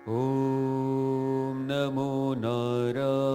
Om Namo Narayanaya.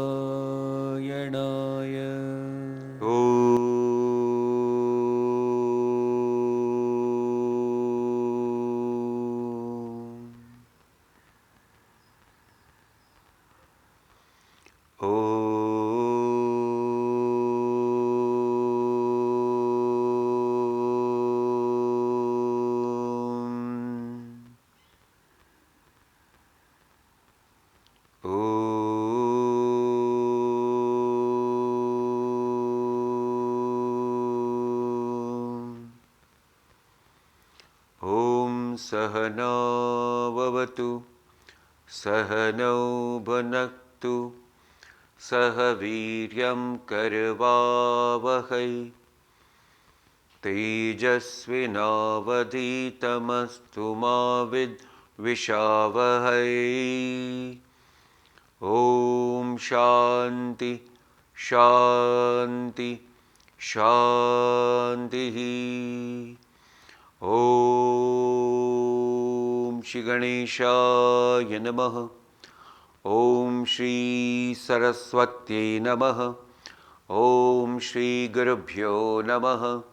Sahana vavatu, Sahanau bhanaktu, Sahaviryam karvavahai, Tejasvinavaditamastu ma vidvishavahai. Om Shanti, Shanti, Shanti. Om Shri Ganeshaya Namaha. Om Shri Saraswati Namaha. Om Shri Gurubhyo Namaha.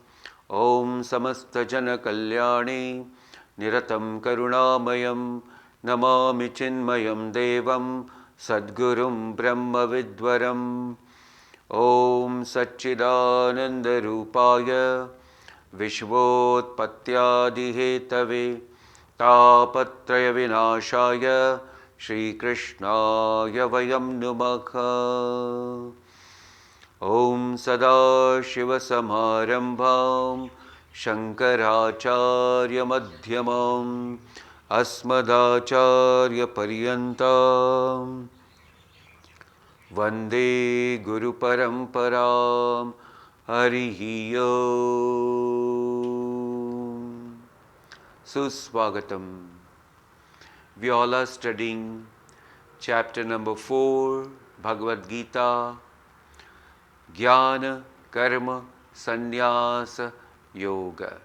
Om Samasta Jana Kalyane Niratam Karunamayam Namami Chinmayam Devam Sadgurum Brahma Vidwaram. Om Satchidananda Rupaya Vishvotpatyadihetave Tapatraya Vinashaya Shri Krishnaya Vayam Namaha. Om Sada Shiva Samarambham Shankaracharya Madhyamam Asmadacharya Paryantam Vande Guru Paramparam Harihi Om. Suswagatam. We all are studying chapter number 4, Bhagavad Gita, Jnana Karma Sannyasa Yoga.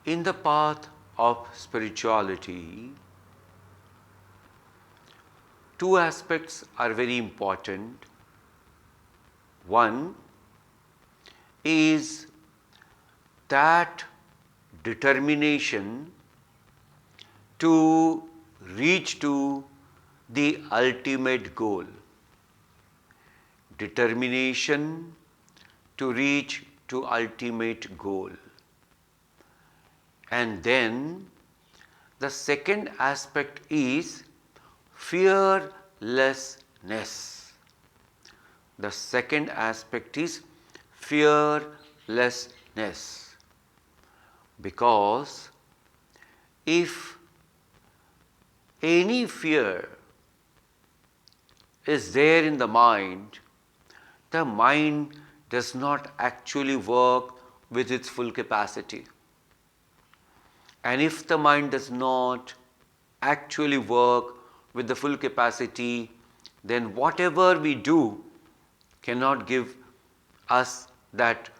In the path of spirituality, two aspects are very important. One is that determination to reach to the ultimate goal. Determination to reach to ultimate goal. And then the second aspect is fearlessness. The second aspect is fearlessness. Because if any fear is there in the mind does not actually work with its full capacity. And if the mind does not actually work with the full capacity, then whatever we do cannot give us that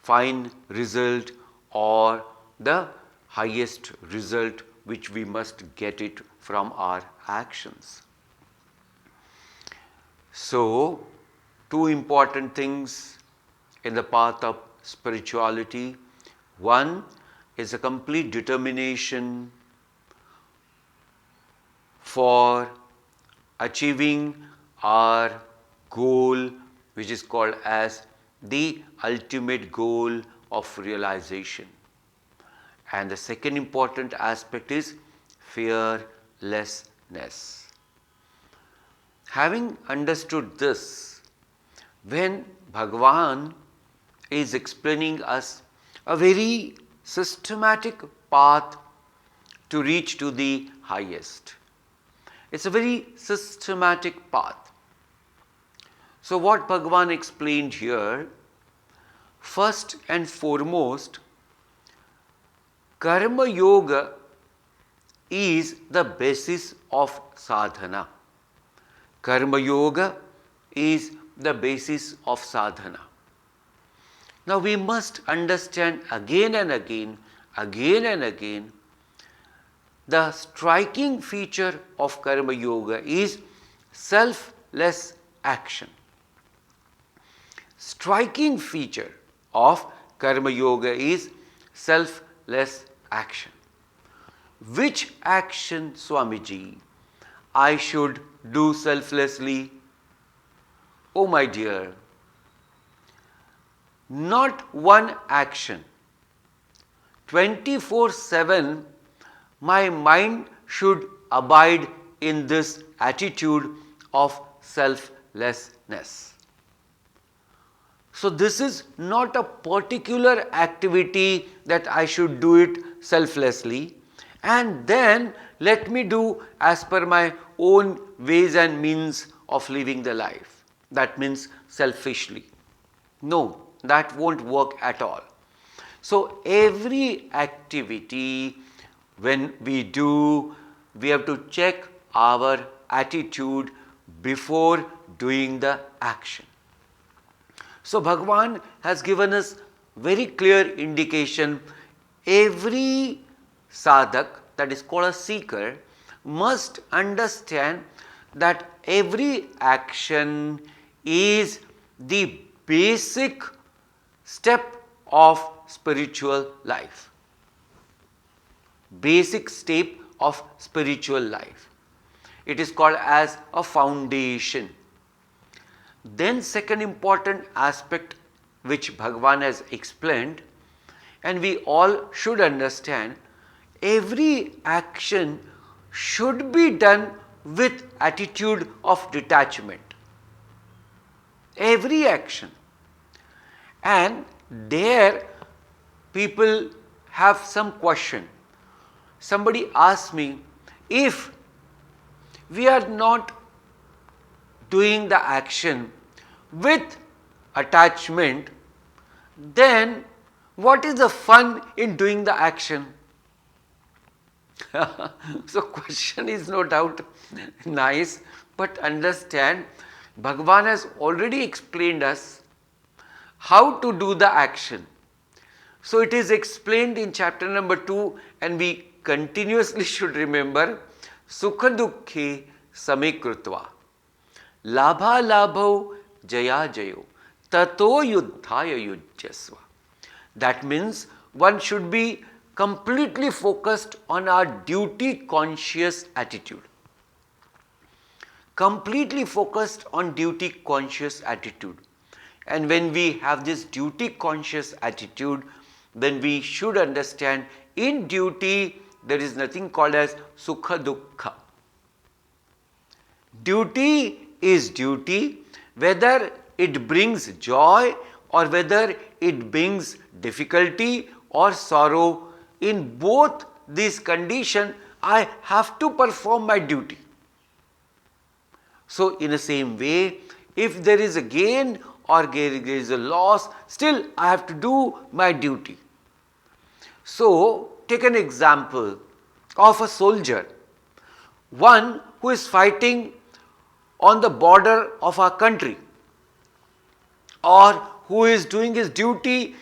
fine result or the highest result which we must get it from our actions. So, two important things in the path of spirituality. One is a complete determination for achieving our goal, which is called as the ultimate goal of realization. And the second important aspect is fearlessness. Having understood this, when Bhagavan is explaining us a very systematic path to reach to the highest. It's a very systematic path. So what Bhagavan explained here, first and foremost, Karma Yoga is the basis of sadhana. Karma Yoga is the basis of sadhana. Now we must understand again and again the striking feature of Karma Yoga is selfless action. Striking feature of Karma Yoga is selfless action. Which action, Swamiji, I should do selflessly? Oh my dear, not one action. 24/7 my mind should abide in this attitude of selflessness. So this is not a particular activity that I should do it selflessly and then let me do as per my own ways and means of living the life. That means selfishly. No, that won't work at all. So every activity when we do, we have to check our attitude before doing the action. So Bhagavan has given us very clear indication. Every sadhak, that is called a seeker, must understand that every action is the basic step of spiritual life. Basic step of spiritual life. It is called as a foundation. Then second important aspect which Bhagavan has explained and we all should understand, every action should be done with attitude of detachment. Every action. And there people have some question. Somebody asked me, if we are not doing the action with attachment, then what is the fun in doing the action? So question is no doubt nice, but understand Bhagavan has already explained us how to do the action. So it is explained in chapter number 2 and we continuously should remember Sukha Dukkhe Same Krutva Labha Labho Jaya Jayo Tato Yuddhaya Yujyasva. That means one should be completely focused on our duty conscious attitude. Completely focused on duty conscious attitude. And when we have this duty conscious attitude, then we should understand in duty there is nothing called as Sukha Dukkha. Duty is duty, whether it brings joy or whether it brings difficulty or sorrow. In both these conditions, I have to perform my duty. So in the same way, if there is a gain or there is a loss, still I have to do my duty. So take an example of a soldier, one who is fighting on the border of our country or who is doing his duty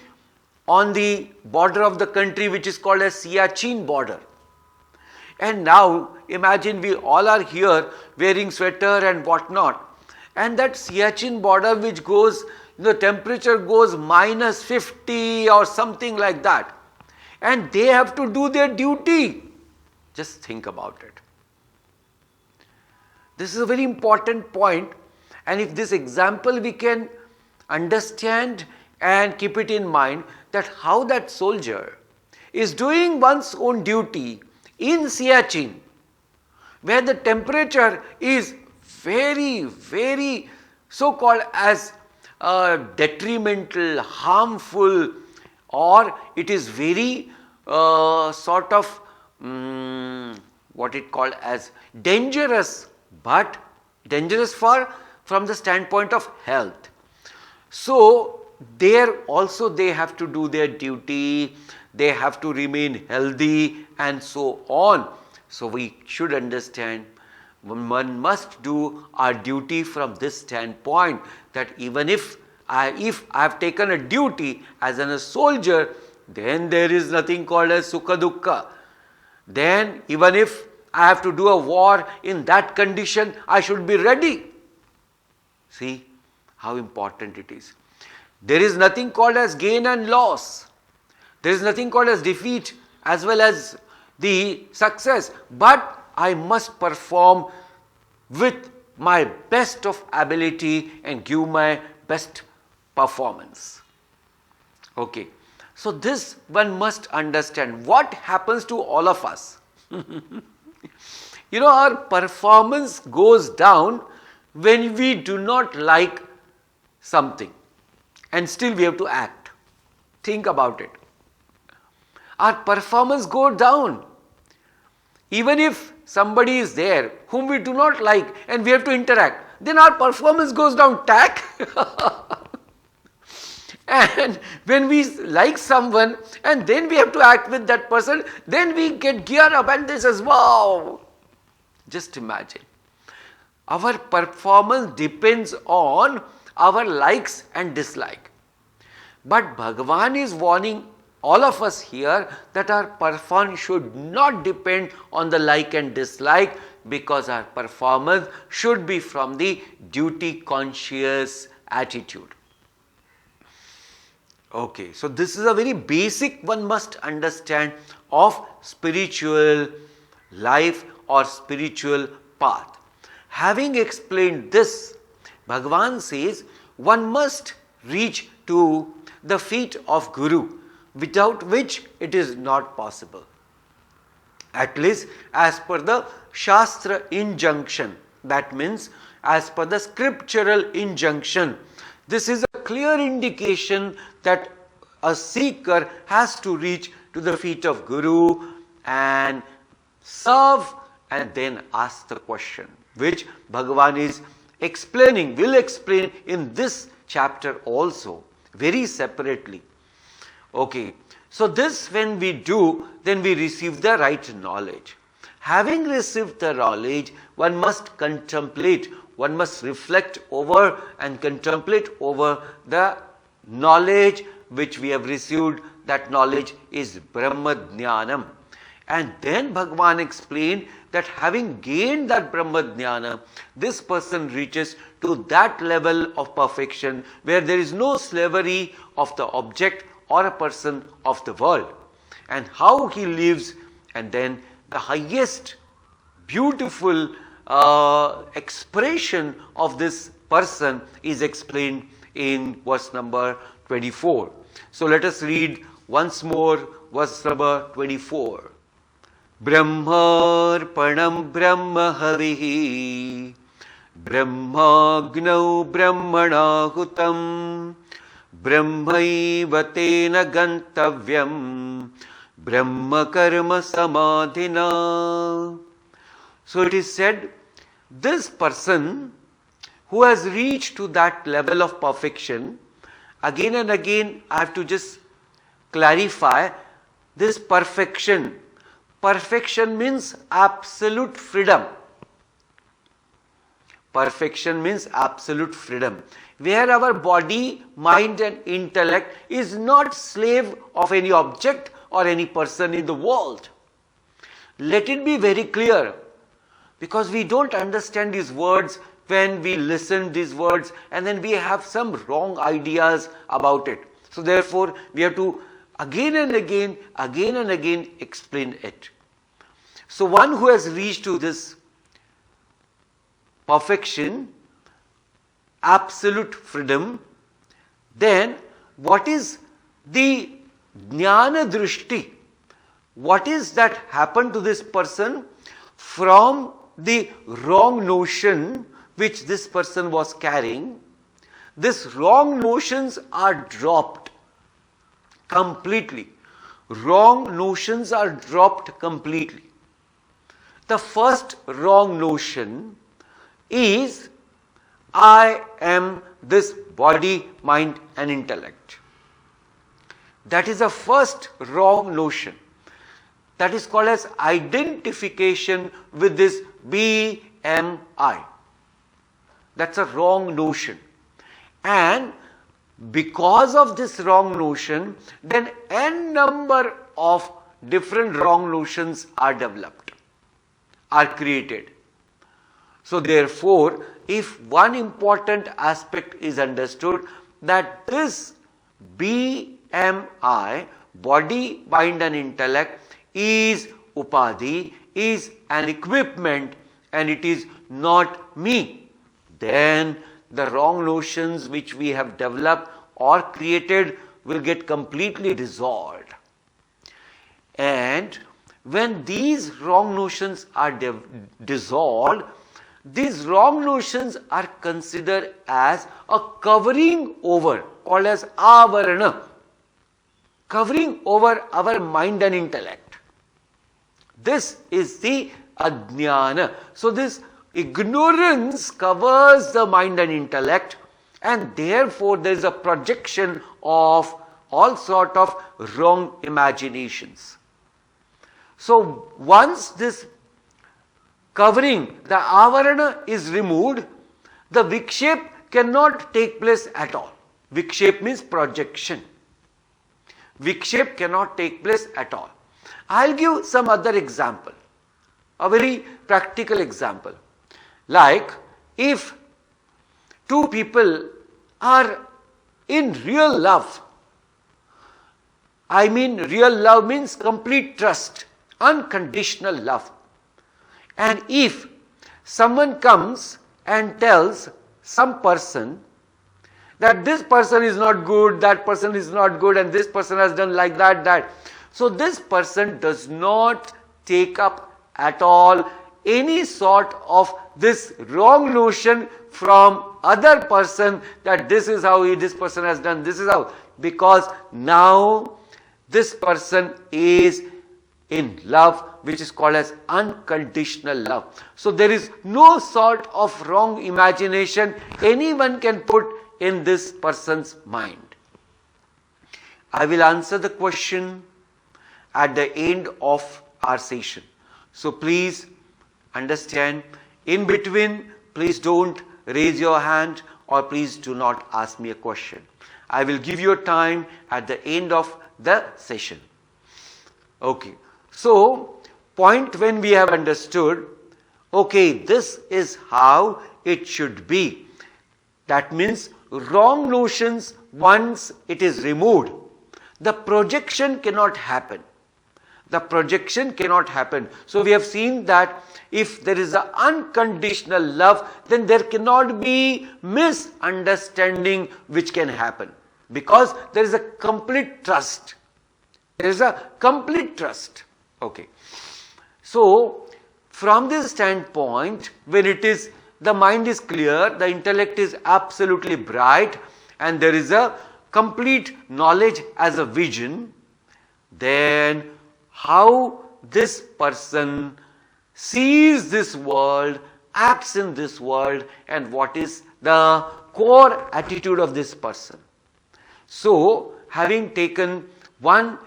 on the border of the country which is called as Siachen border. And now imagine we all are here wearing sweater and whatnot, and that Siachen border which goes, the temperature goes -50 or something like that, and they have to do their duty. Just think about it. This is a very important point, and if this example we can understand and keep it in mind, that how that soldier is doing one's own duty in Siachen, where the temperature is very, very so-called as detrimental, harmful, or it is very sort of what it called as dangerous, but dangerous from the standpoint of health. So there also they have to do their duty, they have to remain healthy and so on. So we should understand one must do our duty from this standpoint, that even if I have taken a duty as a soldier, then there is nothing called as Sukha Dukkha. then even if I have to do a war in that condition, I should be ready. See how important it is. There is nothing called as gain and loss. There is nothing called as defeat as well as the success. But I must perform with my best of ability and give my best performance. Okay. So this one must understand. What happens to all of us? Our performance goes down when we do not like something and still we have to act. Think about it. Our performance goes down. Even if somebody is there whom we do not like and we have to interact, then our performance goes down tack. And when we like someone and then we have to act with that person, then we get gear up and this is wow. Just imagine. Our performance depends on our likes and dislike. But Bhagavan is warning all of us here that our performance should not depend on the like and dislike, because our performance should be from the duty conscious attitude. Okay, so this is a very basic one must understand of spiritual life or spiritual path. Having explained this, Bhagavan says one must reach to the feet of Guru, without which it is not possible. At least as per the Shastra injunction, that means as per the scriptural injunction. This is a clear indication that a seeker has to reach to the feet of Guru and serve and then ask the question, which Bhagavan is explaining, will explain in this chapter also, very separately. Okay, so this when we do, then we receive the right knowledge. Having received the knowledge, one must contemplate, one must reflect over and contemplate over the knowledge which we have received. That knowledge is Brahma Jnanam. And then Bhagavan explained that having gained that Brahma Jnana, this person reaches to that level of perfection where there is no slavery of the object or a person of the world. And how he lives, and then the highest beautiful expression of this person is explained in verse number 24. So let us read once more verse number 24. Brahmarpanam brahmahavihi brahmagnau brahmanahutam brahmaiva tena gantavyam brahma karma samadhina. So it is said, this person who has reached to that level of perfection, again and again I have to just clarify this perfection. Perfection means absolute freedom. Perfection means absolute freedom, where our body, mind and intellect is not slave of any object or any person in the world. Let it be very clear, because we don't understand these words when we listen these words and then we have some wrong ideas about it. So therefore we have to again and again explain it. So one who has reached to this perfection, absolute freedom, then what is the jnana drishti? What is that happened to this person from the wrong notion which this person was carrying? These wrong notions are dropped completely. Wrong notions are dropped completely. The first wrong notion is I am this body, mind and intellect. That is the first wrong notion. That is called as identification with this BMI. That's a wrong notion. And because of this wrong notion, then n number of different wrong notions are developed, are created. So therefore, if one important aspect is understood, that this BMI, body, mind and intellect, is upadhi, is an equipment, and it is not me, then the wrong notions which we have developed or created will get completely dissolved. And when these wrong notions are dissolved, these wrong notions are considered as a covering over, called as avarana, covering over our mind and intellect. This is the ajnana. So this ignorance covers the mind and intellect, and therefore there is a projection of all sort of wrong imaginations. So once this covering, the avarana, is removed, the vikshep cannot take place at all. Vikshep means projection. Vikshep cannot take place at all. I'll give some other example, a very practical example. Like if two people are in real love, I mean real love means complete trust, unconditional love. And if someone comes and tells some person that this person is not good, that person is not good, and this person has done like that. So this person does not take up at all any sort of this wrong notion from other person that this is how this person has done, this is how, because now this person is in love, which is called as unconditional love. So there is no sort of wrong imagination anyone can put in this person's mind. I will answer the question at the end of our session. So please understand, in between, please don't raise your hand or please do not ask me a question. I will give you time at the end of the session. Okay. So, point when we have understood, okay, this is how it should be. That means wrong notions, once it is removed, the projection cannot happen. The projection cannot happen. So we have seen that if there is an unconditional love, then there cannot be misunderstanding which can happen. Because there is a complete trust. There is a complete trust. Okay. So, from this standpoint, when it is, the mind is clear, the intellect is absolutely bright, and there is a complete knowledge as a vision, then how this person sees this world, acts in this world, and what is the core attitude of this person. So, having taken one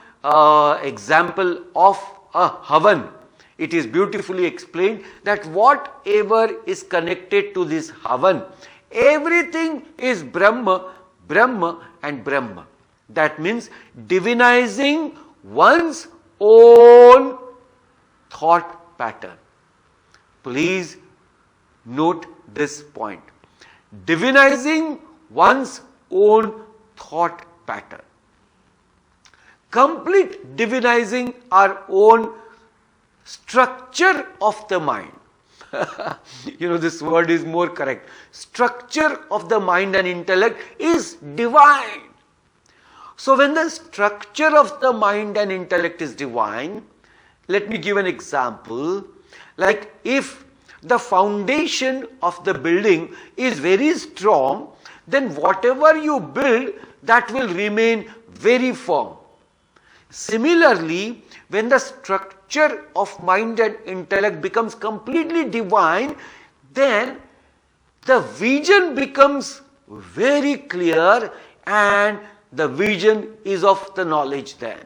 example of a havan, it is beautifully explained that whatever is connected to this havan, everything is Brahma, Brahma and Brahma. That means divinizing one's own thought pattern. Please note this point. Divinizing one's own thought pattern. Complete divinizing our own structure of the mind. This word is more correct. Structure of the mind and intellect is divine. So when the structure of the mind and intellect is divine, let me give an example. Like if the foundation of the building is very strong, then whatever you build, that will remain very firm. Similarly, when the structure of mind and intellect becomes completely divine, then the vision becomes very clear, and the vision is of the knowledge then.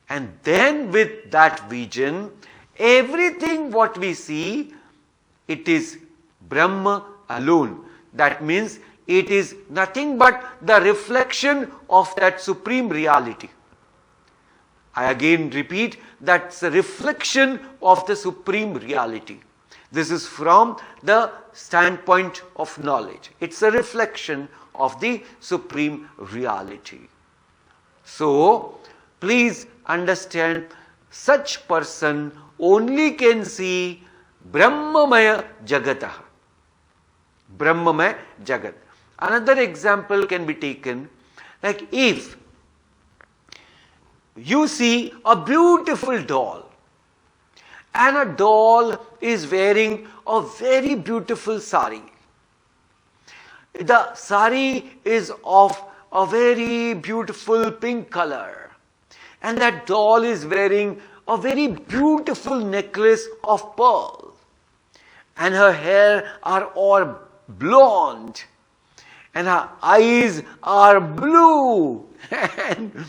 And then with that vision, everything what we see, it is Brahma alone. That means it is nothing but the reflection of that supreme reality. I again repeat, that's a reflection of the supreme reality. This is from the standpoint of knowledge. It's a reflection of the supreme reality. So, please understand, such person only can see Brahmamaya Jagatah. Brahmamaya Jagat. Another example can be taken, like if you see a beautiful doll, and a doll is wearing a very beautiful sari. The sari is of a very beautiful pink color, and that doll is wearing a very beautiful necklace of pearl, and her hair are all blonde, and her eyes are blue, and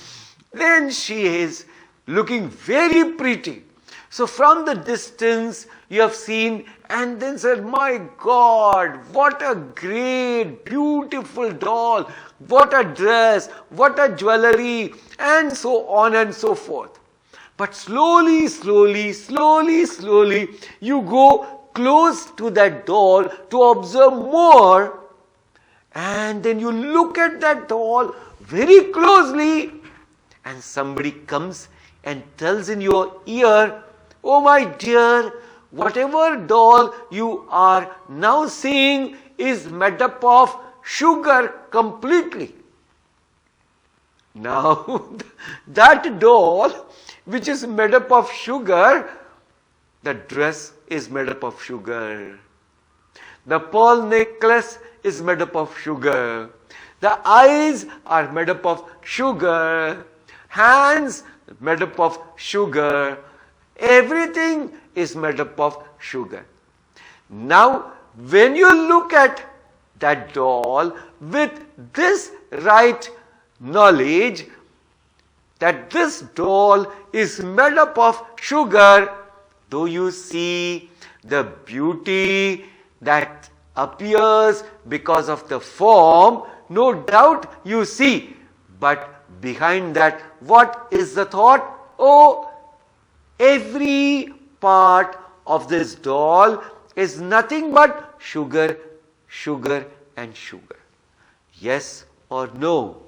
then she is looking very pretty. So from the distance you have seen and then said, my God, what a great, beautiful doll, what a dress, what a jewelry, and so on and so forth. But slowly, you go close to that doll to observe more, and then you look at that doll very closely, and somebody comes and tells in your ear, oh my dear, whatever doll you are now seeing is made up of sugar completely. Now, that doll which is made up of sugar, the dress is made up of sugar. The pearl necklace is made up of sugar. The eyes are made up of sugar. Hands made up of sugar. Everything is made up of sugar. Now, when you look at that doll with this right knowledge, that this doll is made up of sugar, though you see the beauty that appears because of the form, no doubt you see, but behind that, what is the thought? Oh, every part of this doll is nothing but sugar, sugar and sugar. Yes or no?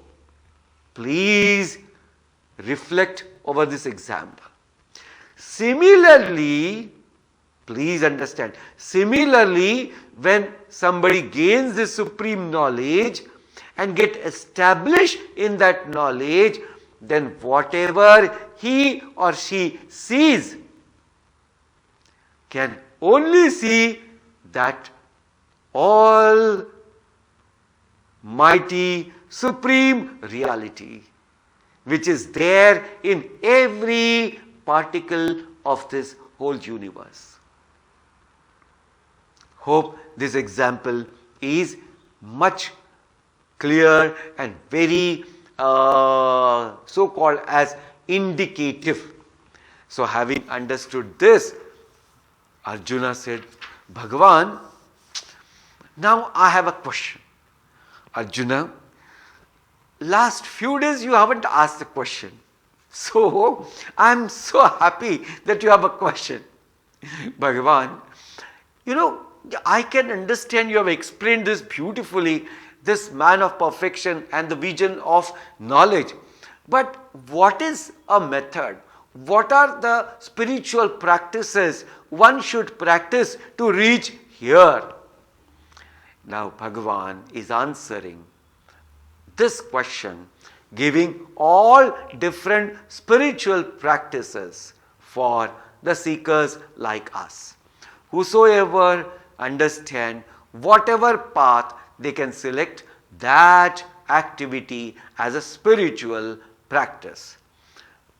Please reflect over this example. Similarly, please understand, similarly, when somebody gains this supreme knowledge and get established in that knowledge, then whatever he or she sees can only see that almighty supreme reality which is there in every particle of this whole universe. Hope this example is much clear and very so-called as indicative. So having understood this, Arjuna said, Bhagavan, now I have a question. Arjuna, last few days you haven't asked the question. So I am so happy that you have a question. Bhagavan, I can understand you have explained this beautifully, this man of perfection and the vision of knowledge. But what is a method? What are the spiritual practices one should practice to reach here? Now Bhagavan is answering this question, giving all different spiritual practices for the seekers like us. Whosoever understand whatever path they can select that activity as a spiritual practice.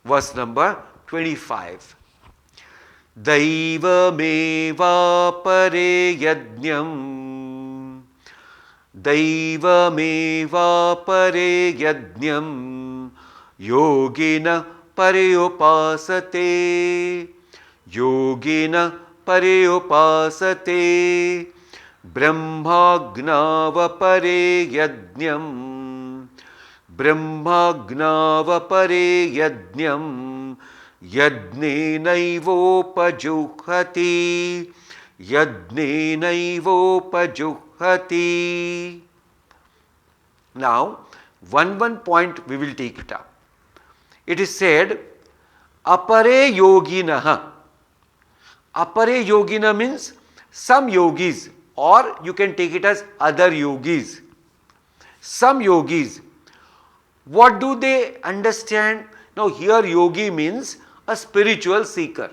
Verse number 25. Daivameva pare yajñam Daivameva pare yajñam Yogina pare upasate Yogina pare upasate Brahmagnava pare yajñam Brahmagnava pare yajñam Yajnenaivopajuhati. Yajnenaivopajuhati. Now, one point we will take it up. It is said, apare yoginaha. Apare yogina means some yogis, or you can take it as other yogis. Some yogis. What do they understand? Now here yogi means a spiritual seeker,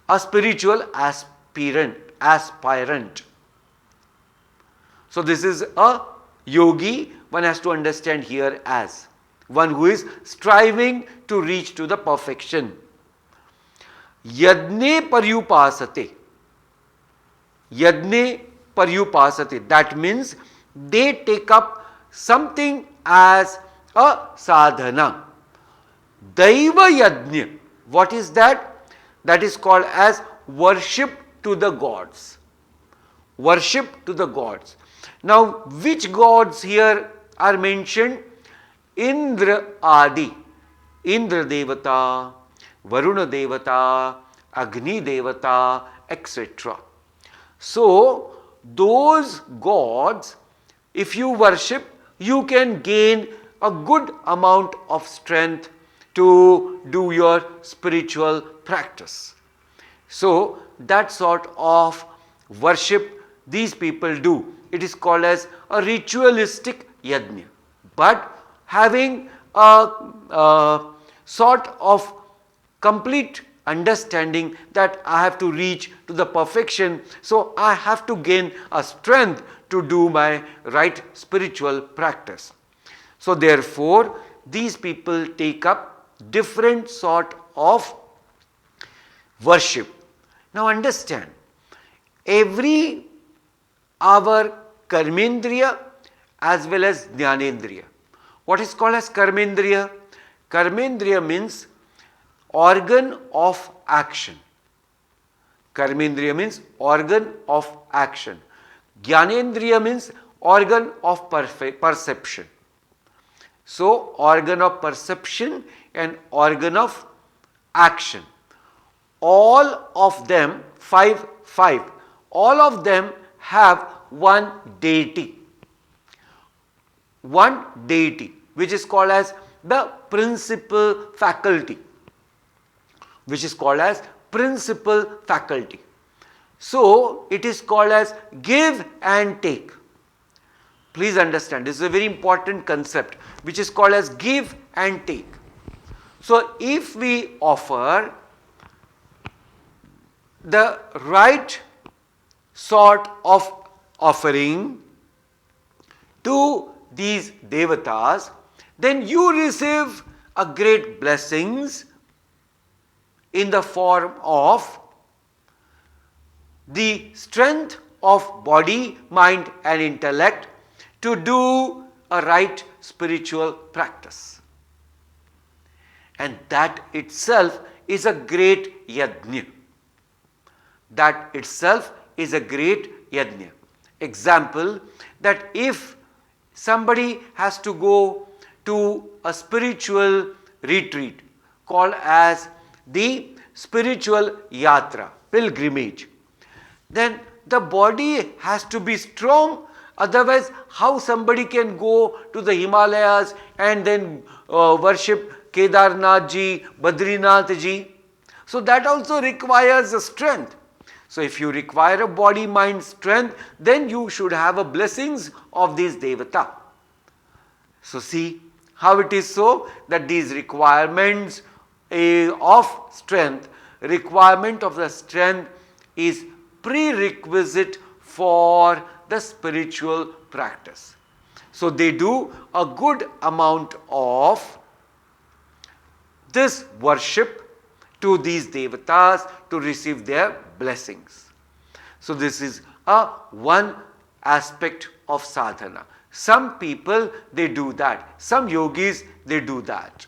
a spiritual aspirant. So this is a yogi, one has to understand here as one who is striving to reach to the perfection. Yajne paryupasate. Yajne paryupasate. That means they take up something as a sadhana. Daiva yajna. What is that? That is called as worship to the gods. Worship to the gods. Now, which gods here are mentioned? Indra Adi. Indra Devata, Varuna Devata, Agni Devata, etc. So, those gods, if you worship, you can gain a good amount of strength to do your spiritual practice. So, that sort of worship these people do. It is called as a ritualistic yajna. But having a sort of complete understanding that I have to reach to the perfection, so I have to gain a strength to do my right spiritual practice. So therefore, these people take up different sort of worship. Now understand, our karmendriya as well as jnanendriya. What is called as karmendriya? Karmendriya means organ of action. Karmendriya means organ of action. Jnanendriya means organ of perception. So, organ of perception and organ of action. All of them, five, all of them have one deity, which is called as the principal faculty, So, it is called as give and take. Please understand, this is a very important concept, which is called as give and take. So, if we offer the right sort of offering to these devatas, then you receive a great blessings in the form of the strength of body, mind and intellect to do a right spiritual practice. And that itself is a great yajna. Example, that if somebody has to go to a spiritual retreat called as the spiritual yatra, pilgrimage, then the body has to be strong. Otherwise, how somebody can go to the Himalayas and then worship Kedarnath ji, Badrinath ji? So that also requires a strength. So if you require a body, mind strength, then you should have a blessings of these devata. So see how it is so that these requirements of strength, requirement of the strength is prerequisite for the spiritual practice. So they do a good amount of this worship to these devatas to receive their blessings. So this is one aspect of sadhana. Some people they do that, some yogis they do that.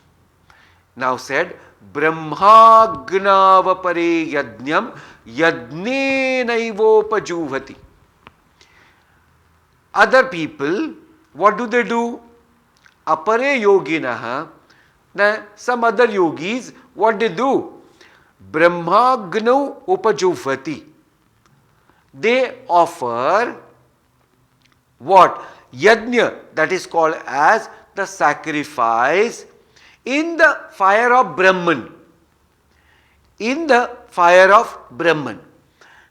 Now said, Brahmagnavapare yajnam yajne naivopajuhati. Other people, what do? Apare yoginaha. Now, some other yogis, what they do? Brahmagno upajuvati. They offer what? Yajna, that is called as the sacrifice in the fire of Brahman. In the fire of Brahman.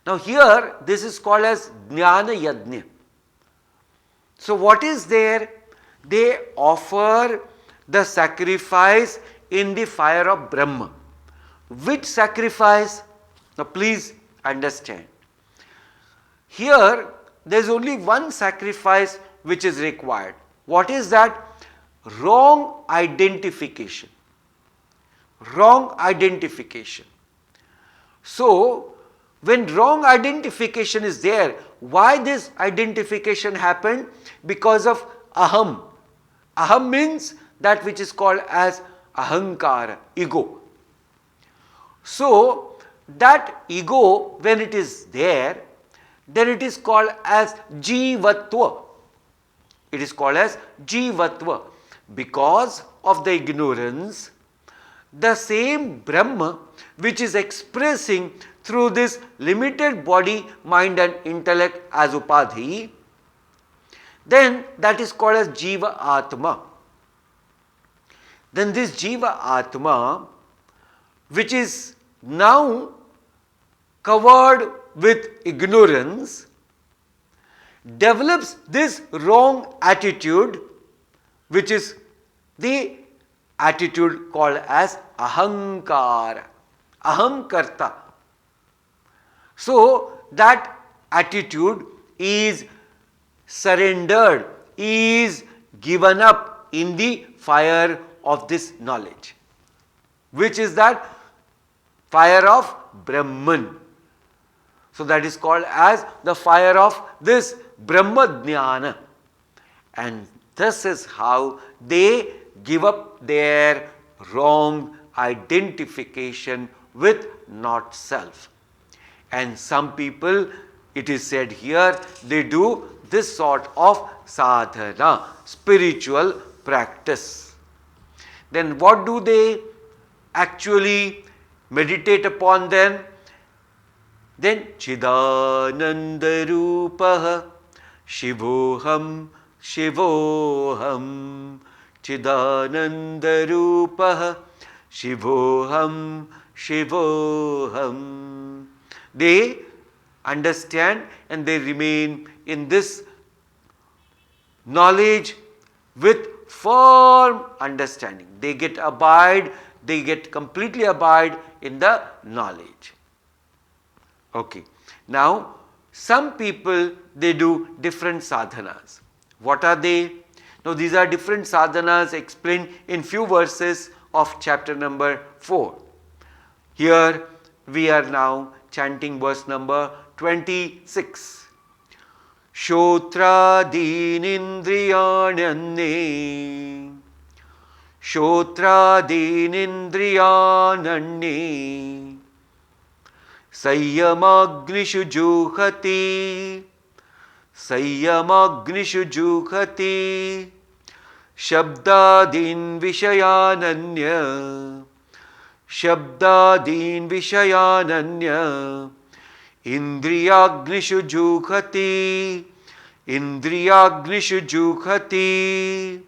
Now here this is called as Jnana Yajna. So what is there? They offer the sacrifice in the fire of Brahma. Which sacrifice? Now please understand. Here there is only one sacrifice which is required. What is that? Wrong identification. Wrong identification. So when wrong identification is there, why this identification happened? Because of aham. Aham means that which is called as ahankara, ego. So that ego, when it is there, then it is called as jivatva. It is called as jivatva. Because of the ignorance, the same Brahma which is expressing through this limited body, mind and intellect as upadhi, then that is called as jiva atma. Then this jiva atma, which is now covered with ignorance, develops this wrong attitude, which is the attitude called as ahankara, aham karta. So that attitude is surrendered, is given up in the fire of this knowledge, which is that fire of Brahman. So that is called as the fire of this Brahma Jnana. And this is how they give up their wrong identification with not self. And some people, it is said here, they do this sort of sadhana, spiritual practice. Then what do they actually meditate upon then? Then Chidananda Rupaha Shivoham Shivoham Chidananda Rupaha Shivoham Shivoham. They understand and they remain in this knowledge with firm understanding. They get completely abide in the knowledge. Okay. Now, some people, they do different sadhanas. What are they? Now, these are different sadhanas explained in few verses of chapter number 4. Here, we are now chanting verse number 26. Shotrādīnindriyananne Shotrādīnindriyananne Sayyamagnishu juhati Sayyamagnishu juhati Shabdādīn vishayananya Shabdādīn vishayananya Indriyagnishu jughati Indriyagnishu jughati.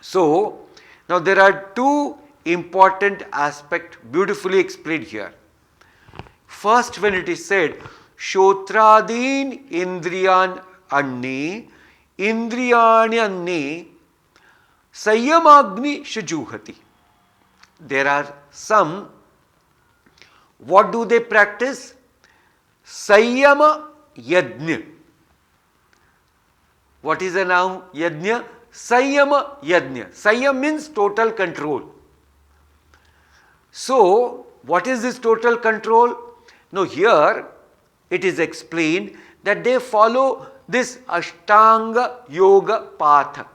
So, now there are two important aspects beautifully explained here. First, when it is said Shotradin Indriyan Anne Indriyani Anne Sayyamagni Shujuhati. There are some, what do they practice? Sayyama Yajna. What is the noun Yajna? Sayyama Yajna. Sayyam means total control. So, what is this total control? Now, here it is explained that they follow this Ashtanga Yoga Patha.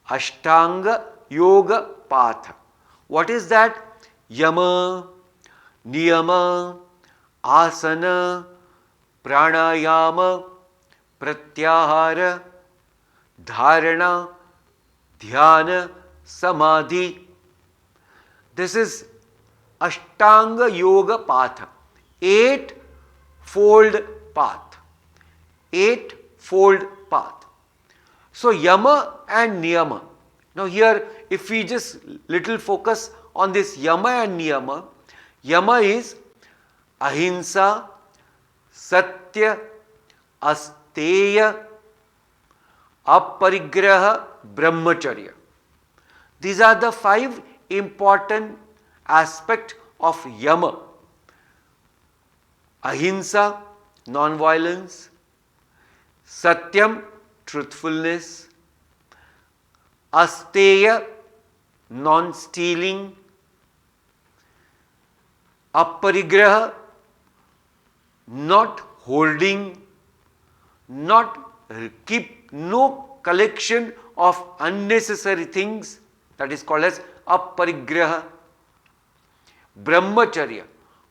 Ashtanga Yoga Patha. What is that? Yama, Niyama, Asana, Pranayama, Pratyahara, Dharana, Dhyana, Samadhi. This is Ashtanga Yoga Path, eightfold path. Eightfold path. So Yama and Niyama. Now here, if we just little focus on this Yama and Niyama, Yama is Ahimsa, Satya, Asteya, Aparigraha, Brahmacharya. These are the 5 important aspects of Yama. Ahimsa, non-violence. Satyam, truthfulness. Asteya, non-stealing. Aparigraha, not hoarding, keep no collection of unnecessary things. That is called as aparigraha. Brahmacharya,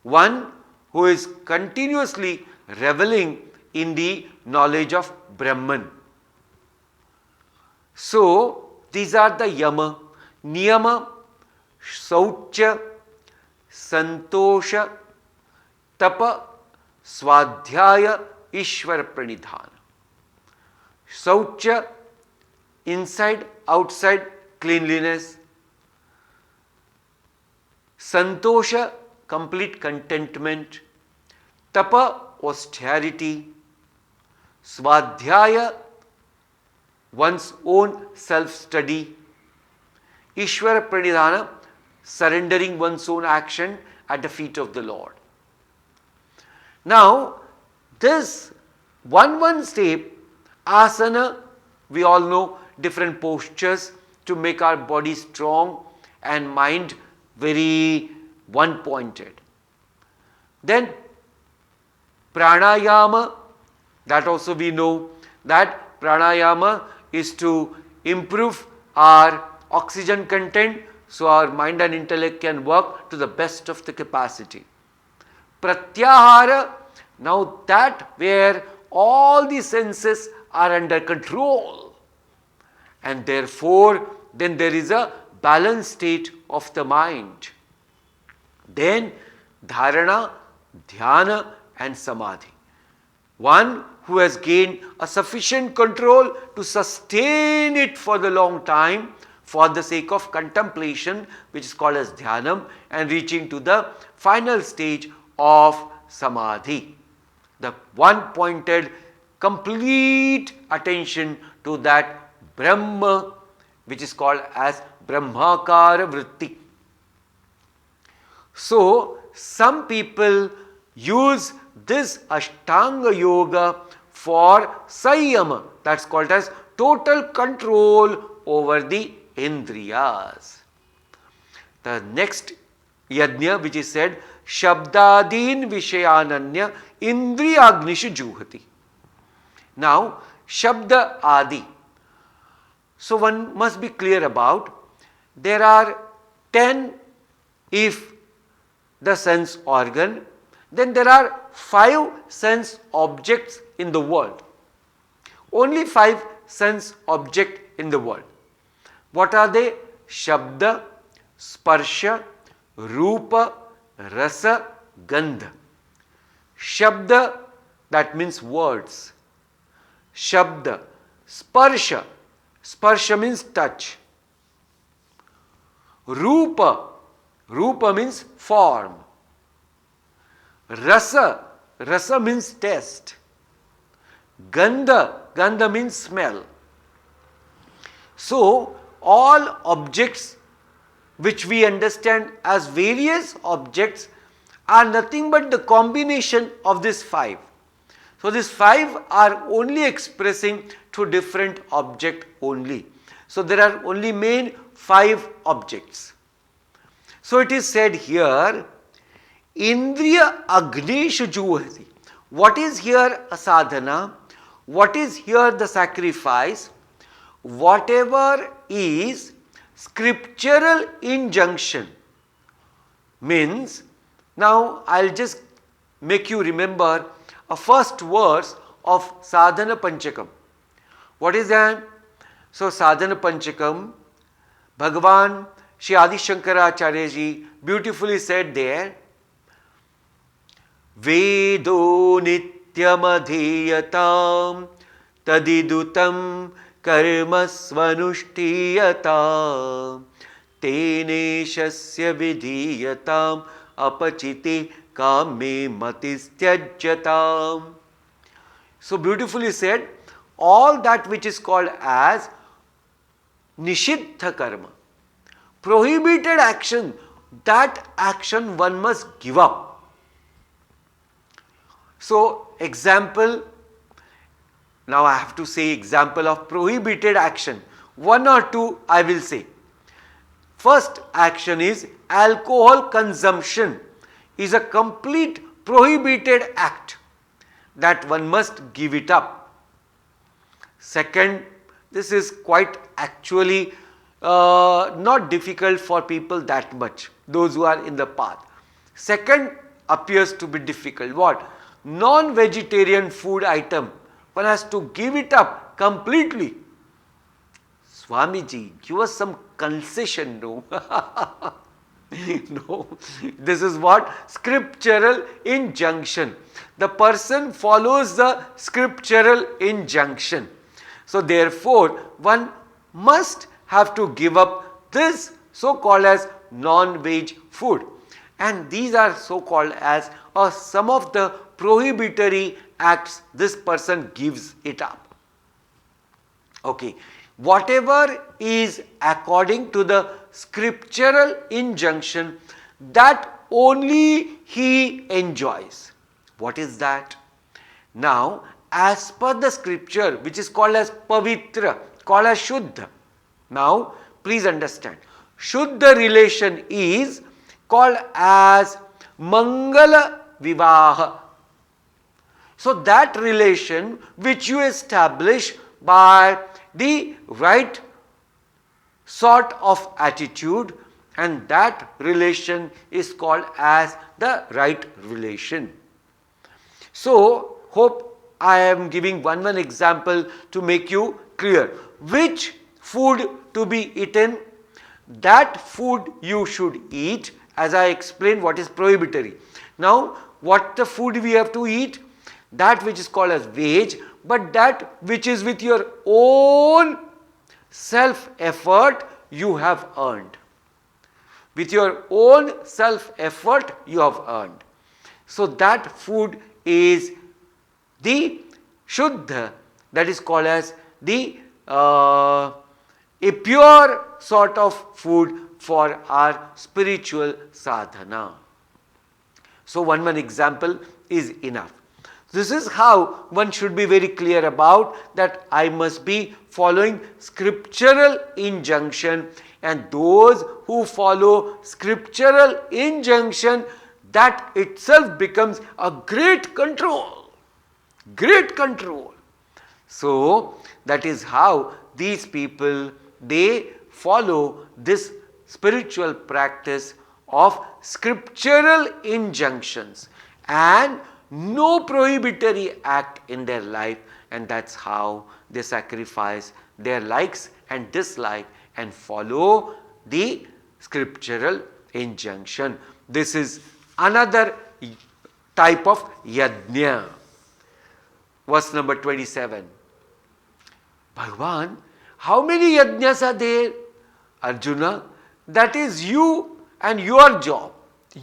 one who is continuously reveling in the knowledge of Brahman. So, these are the Yama. Niyama, Saucha, Santosha, Tapa, Swadhyaya, Ishvara Pranidhana. Saucha, inside, outside, cleanliness. Santosha, complete contentment. Tapa, austerity. Swadhyaya, one's own self-study. Ishvara Pranidhana, surrendering one's own action at the feet of the Lord. Now, this one step, asana, we all know different postures to make our body strong and mind very one-pointed. Then pranayama, that also we know that pranayama is to improve our oxygen content so our mind and intellect can work to the best of the capacity. Pratyahara, now that where all the senses are under control, and therefore then there is a balanced state of the mind. Then dharana, dhyana and samadhi. One who has gained a sufficient control to sustain it for the long time for the sake of contemplation, which is called as dhyanam, and reaching to the final stage of samadhi. The one-pointed complete attention to that Brahma, which is called as Brahmakara Vritti. So, some people use this Ashtanga Yoga for Sanyama, that's called as total control over the Indriyas. The next yajna, which is said, Shabdadin Vishayananya Indriyagnishu Juhati. Now, Shabda Adi. So, one must be clear about, there are 10 if the sense organ, then there are 5 sense objects in the world. Only 5 sense objects in the world. What are they? Shabda, Sparsha, Rupa, Rasa, Gandha. Shabda, that means words. Shabda. Sparsha. Sparsha means touch. Rupa. Rupa means form. Rasa. Rasa means taste. Gandha. Gandha means smell. So, all objects which we understand as various objects are nothing but the combination of these 5. So, these 5 are only expressing to different object only. So, there are only main 5 objects. So, it is said here, Indriya Agneshu Juhati. What is here a sadhana? What is here the sacrifice? Whatever is scriptural injunction means, now I will just make you remember a first verse of Sadhana Panchakam. What is that? So, Sadhana Panchakam, Bhagavan Shri Adi Shankaracharya ji beautifully said there, Vedo nityamadhiyatam tadidutam karma svanushtiyata teneshasya vidhiyatam apachiti kame matistyajyatam. So beautifully said, all that which is called as nishiddha karma, prohibited action, that action one must give up. So example, now I have to say example of prohibited action. One or two I will say. First action is alcohol consumption is a complete prohibited act that one must give it up. Second, this is quite actually not difficult for people that much, those who are in the path. Second appears to be difficult. What? Non-vegetarian food item, one has to give it up completely. Swamiji, give us some concession, no? No, this is what? Scriptural injunction. The person follows the scriptural injunction. So therefore, one must have to give up this so-called as non-veg food. And these are so-called as some of the prohibitory acts this person gives it up. Okay. Whatever is according to the scriptural injunction, that only he enjoys. What is that? Now, as per the scripture, which is called as pavitra, called as shuddha. Now, please understand, shuddha relation is called as mangala vivaha. So, that relation which you establish by the right sort of attitude, and that relation is called as the right relation. So, hope I am giving one example to make you clear. Which food to be eaten, that food you should eat, as I explained what is prohibitory. Now, what the food we have to eat? That which is called as veg, but that which is with your own self-effort you have earned. With your own self-effort you have earned. So that food is the shuddha, that is called as the a pure sort of food for our spiritual sadhana. So one example is enough. This is how one should be very clear about that I must be following scriptural injunction, and those who follow scriptural injunction, that itself becomes a great control. Great control. So that is how these people, they follow this spiritual practice of scriptural injunctions and no prohibitory act in their life, and that's how they sacrifice their likes and dislike and follow the scriptural injunction. This is another type of yajna. Verse number 27. Bhagavan, how many yajnas are there? Arjuna, that is you and your job.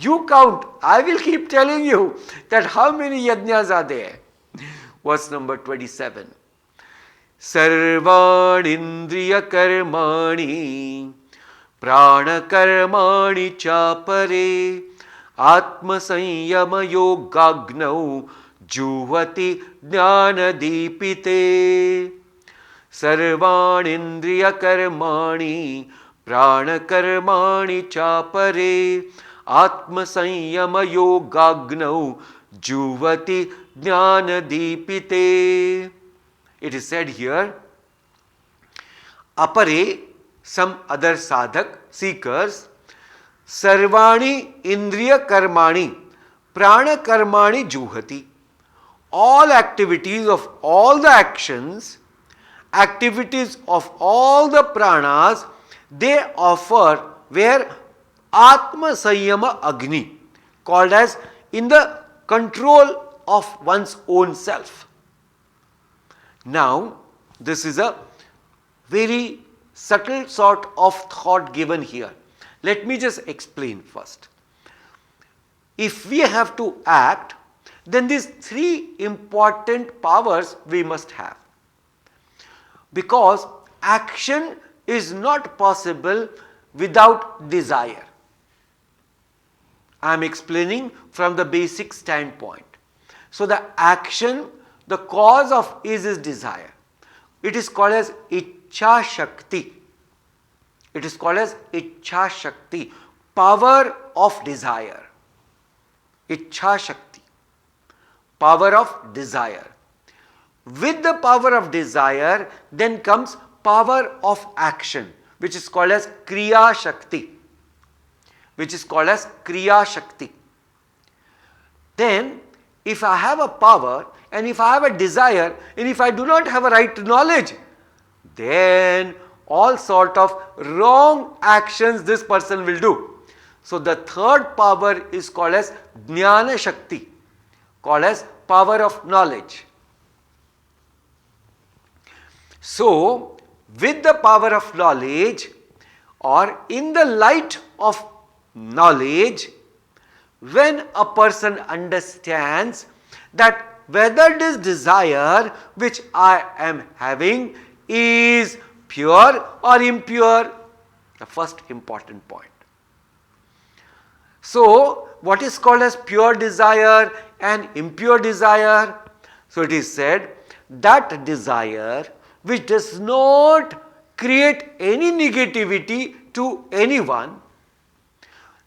You count. I will keep telling you that how many yajnas are there. Verse number 27. Sarvanindriya karmani prana karmani chapare atma sanyama yogagnau juhati jnana dipite. Sarvanindriya karmani prana karmani chapare atma sanyama yogagnau juvati jnana dipite. It is said here, apare, some other sadhak, seekers, sarvani indriya karmani prana karmani juhati. All activities of all the actions, activities of all the pranas, they offer where Atma Sanyama Agni, called as in the control of one's own self. Now, this is a very subtle sort of thought given here. Let me just explain first. If we have to act, then these three important powers we must have. Because action is not possible without desire. I am explaining from the basic standpoint. So the action, the cause of is desire. It is called as Ichha Shakti. It is called as Ichha Shakti, power of desire. Ichha Shakti, power of desire. With the power of desire, then comes power of action, which is called as Kriya Shakti. Which is called as Kriya Shakti. Then, if I have a power and if I have a desire and if I do not have a right knowledge, then all sort of wrong actions this person will do. So the third power is called as Jnana Shakti, called as power of knowledge. So, with the power of knowledge or in the light of knowledge, when a person understands that whether this desire which I am having is pure or impure, the first important point. So, what is called as pure desire and impure desire? So, it is said that desire which does not create any negativity to anyone,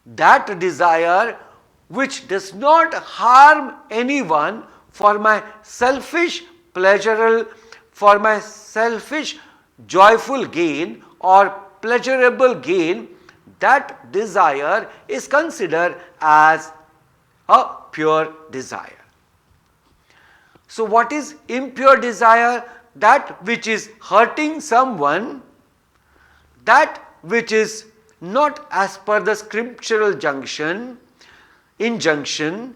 that desire which does not harm anyone for my selfish pleasurable, for my selfish joyful gain or pleasurable gain, that desire is considered as a pure desire. So what is impure desire? That which is hurting someone, that which is not as per the scriptural injunction,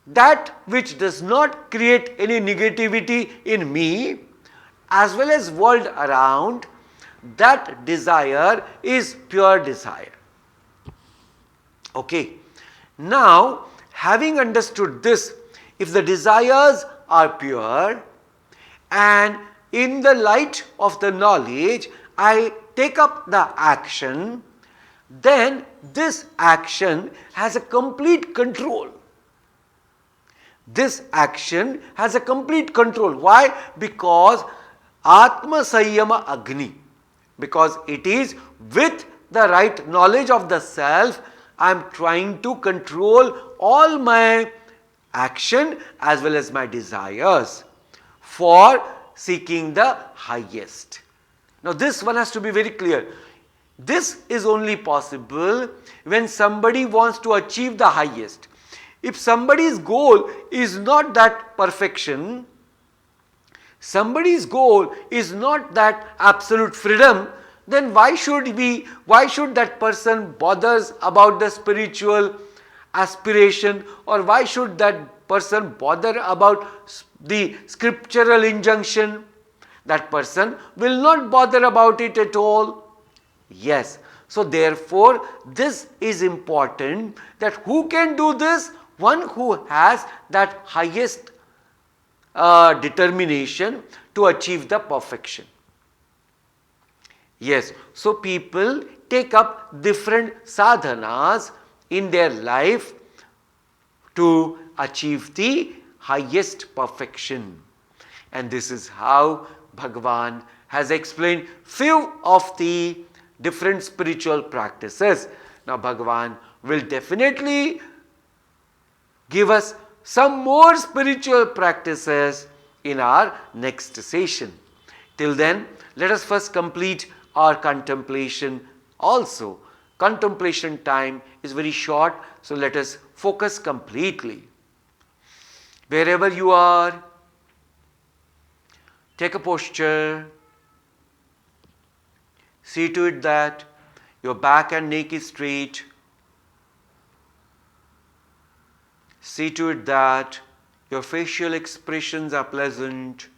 that which does not create any negativity in me as well as world around, that desire is pure desire. Okay. Now, having understood this, if the desires are pure and in the light of the knowledge I take up the action, then this action has a complete control. This action has a complete control. Why? Because Atma Sanyama Agni. Because it is with the right knowledge of the self, I am trying to control all my action as well as my desires for seeking the highest. Now this one has to be very clear. This is only possible when somebody wants to achieve the highest. If somebody's goal is not that perfection, somebody's goal is not that absolute freedom, then why should that person bothers about the spiritual aspiration, or why should that person bother about the scriptural injunction? That person will not bother about it at all. Yes. So therefore, this is important, that who can do this? One who has that highest determination to achieve the perfection. Yes. So people take up different sadhanas in their life to achieve the highest perfection. And this is how Bhagavan has explained few of the different spiritual practices. Now Bhagavan will definitely give us some more spiritual practices in our next session. Till then, let us first complete our contemplation also. Contemplation time is very short, so let us focus completely. Wherever you are, take a posture. See to it that Your back and neck is straight. See to it that your facial expressions are pleasant.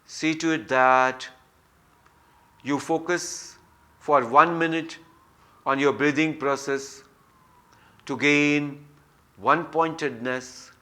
See to it that you focus for 1 minute on your breathing process to gain one-pointedness.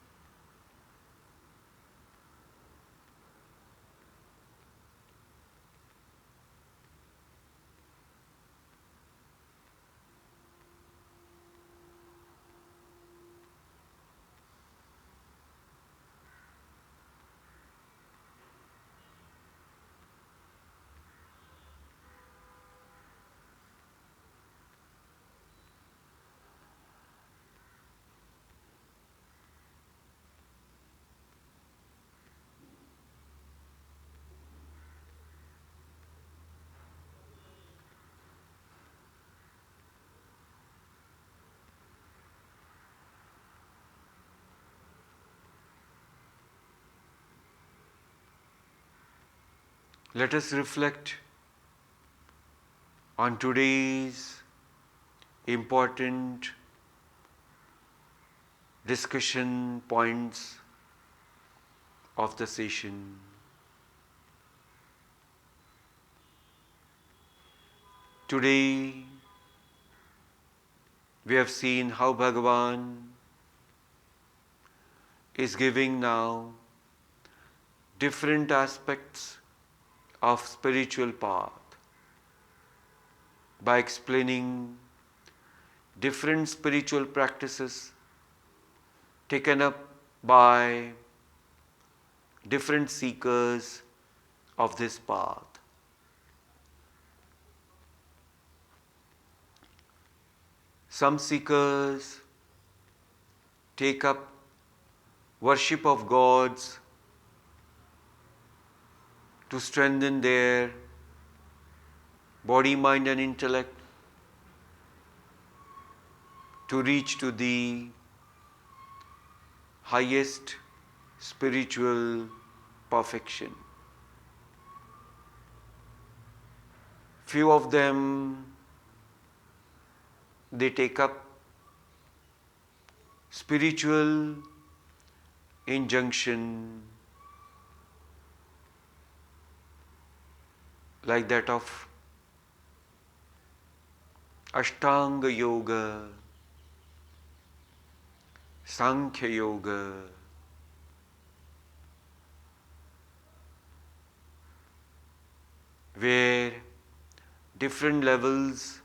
Let us reflect on today's important discussion points of the session. Today we have seen how Bhagavan is giving now different aspects of spiritual path by explaining different spiritual practices taken up by different seekers of this path. Some seekers take up worship of gods to strengthen their body, mind and intellect, to reach to the highest spiritual perfection. Few of them, they take up spiritual injunction like that of Ashtanga Yoga, Sankhya Yoga, where different levels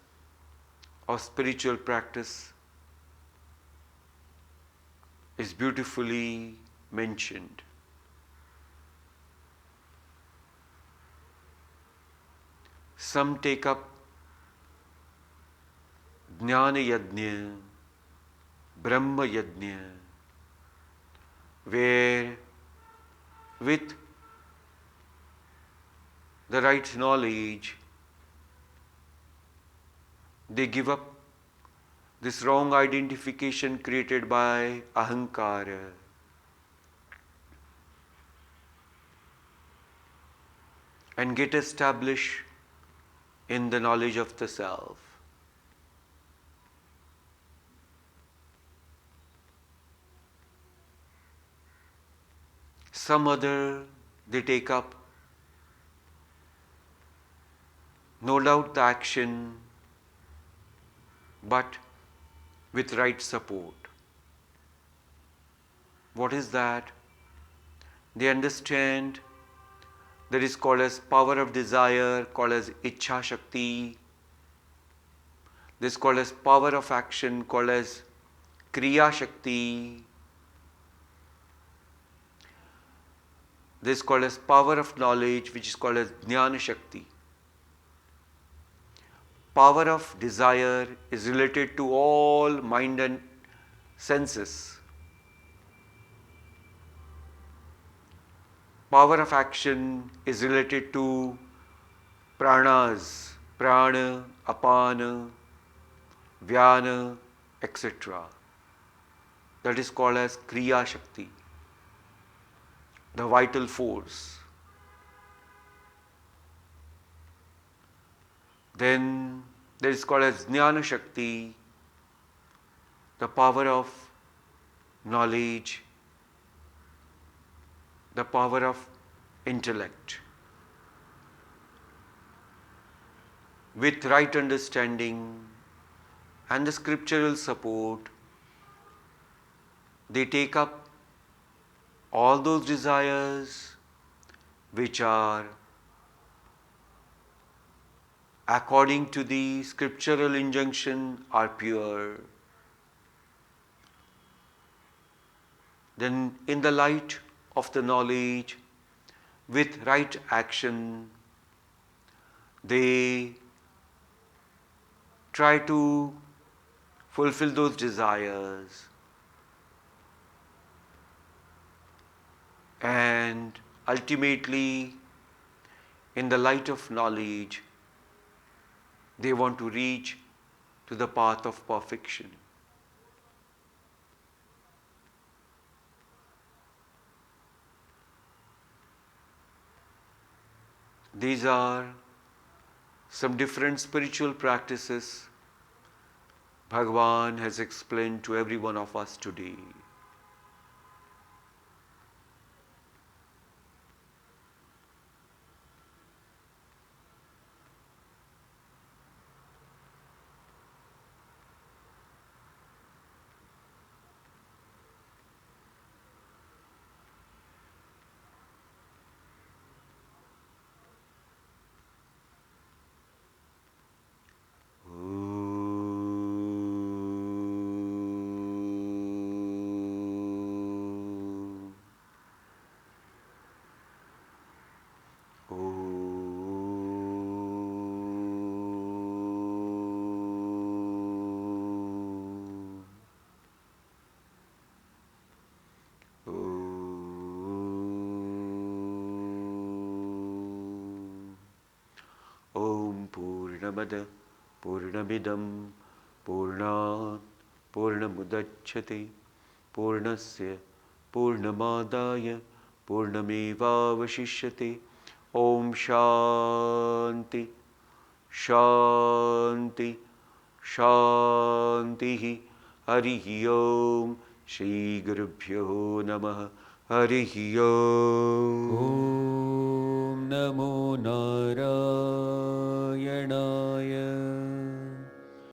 of spiritual practice is beautifully mentioned. Some take up Jnana Yajna, Brahma Yajna, where with the right knowledge they give up this wrong identification created by ahankara. And get established in the knowledge of the self. Some other they take up no doubt the action, but with right support. What is that? They understand that is called as power of desire, called as Ichha Shakti. This is called as power of action, called as Kriya Shakti. This is called as power of knowledge, which is called as Jnana Shakti. Power of desire is related to all mind and senses. Power of action is related to pranas, prana, apana, vyana, etc. That is called as Kriya Shakti, the vital force. Then there is called as Jnana Shakti, the power of knowledge, the power of intellect. With right understanding and the scriptural support, they take up all those desires which are according to the scriptural injunction are pure. Then in the light of the knowledge, with right action, they try to fulfill those desires, and ultimately, in the light of knowledge, they want to reach to the path of perfection. These are some different spiritual practices Bhagavan has explained to every one of us today. Purnamada Purnamidam Purnat Purnamudachyate Purnasya Purnamadaya Purnamevavashishyate. Om Shanti Shanti Shanti. Harihi Om. Shri Gurubhyo Namah. Harihi Om. Om Namo Narayanaya.